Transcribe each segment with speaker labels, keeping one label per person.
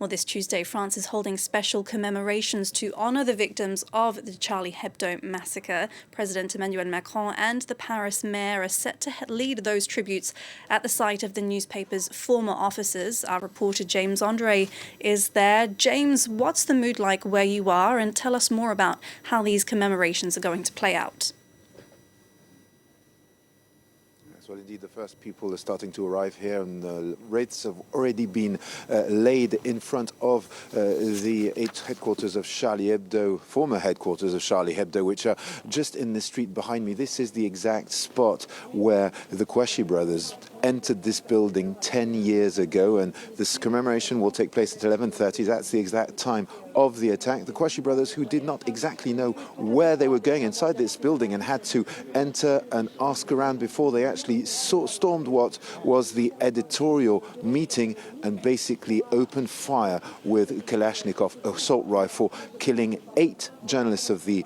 Speaker 1: Well, this Tuesday, France is holding special commemorations to honour the victims of the Charlie Hebdo massacre. President Emmanuel Macron and the Paris mayor are set to lead those tributes at the site of the newspaper's former offices. Our reporter James André is there. James, what's the mood like where you are? And tell us more about how these commemorations are going to play out.
Speaker 2: Well, indeed, the first people are starting to arrive here, and the wreaths have already been laid in front of the headquarters of Charlie Hebdo, former headquarters of Charlie Hebdo, which are just in the street behind me. This is the exact spot where the Kouachi brothers entered this building 10 years ago, and this commemoration will take place at 11:30. That's the exact time of the attack. The Kouachi brothers, who did not exactly know where they were going inside this building and had to enter and ask around before they actually stormed what was the editorial meeting and basically opened fire with Kalashnikov assault rifle, killing 8 journalists of the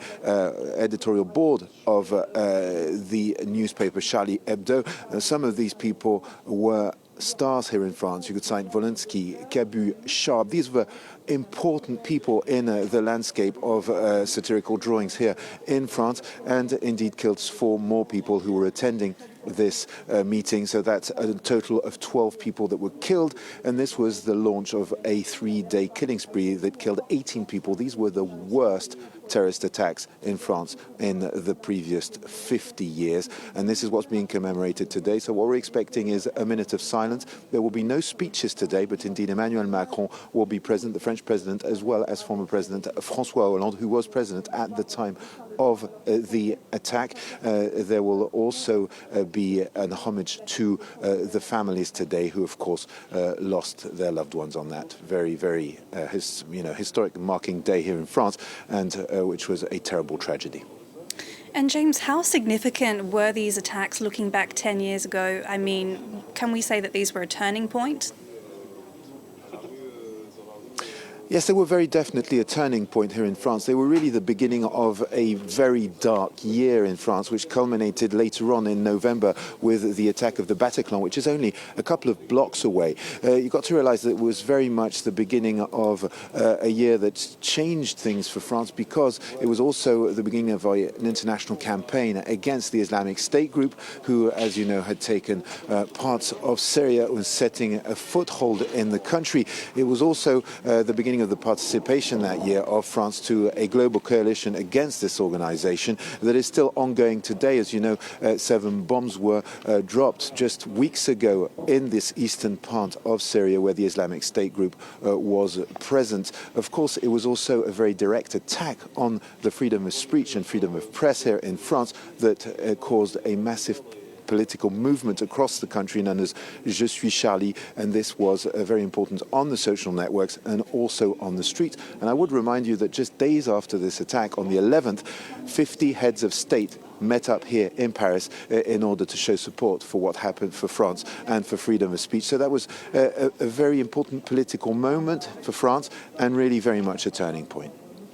Speaker 2: editorial board of the newspaper Charlie Hebdo. Some of these people were stars here in France. You could cite Volinsky, Cabu, Sharp. These were important people in the landscape of satirical drawings here in France, and indeed killed 4 more people who were attending this meeting. So that's a total of 12 people that were killed, and this was the launch of a 3-day killing spree that killed 18 people. These were the worst terrorist attacks in France in the previous 50 years, and this is what's being commemorated today. So what we're expecting is a minute of silence. There will be no speeches today, but indeed Emmanuel Macron will be present, the French president, as well as former President François Hollande, who was president at the time of the attack. There will also be an homage to the families today, who of course lost their loved ones on that very historic marking day here in France, and which was a terrible tragedy.
Speaker 1: And James, how significant were these attacks looking back 10 years ago? I mean, can we say that these were a turning point?
Speaker 2: Yes, they were very definitely a turning point here in France. They were really the beginning of a very dark year in France, which culminated later on in November with the attack of the Bataclan, which is only a couple of blocks away. You've got to realize that it was very much the beginning of a year that changed things for France, because it was also the beginning of an international campaign against the Islamic State group, who, as you know, had taken parts of Syria and was setting a foothold in the country. It was also the beginning of the participation that year of France to a global coalition against this organization that is still ongoing today. As you know, 7 bombs were dropped just weeks ago in this eastern part of Syria where the Islamic State group was present. Of course, it was also a very direct attack on the freedom of speech and freedom of press here in France that caused a massive political movement across the country known as Je suis Charlie, and this was very important on the social networks and also on the street. And I would remind you that just days after this attack, on the 11th, 50 heads of state met up here in Paris in order to show support for what happened for France and for freedom of speech. So that was a very important political moment for France, and really very much a turning point.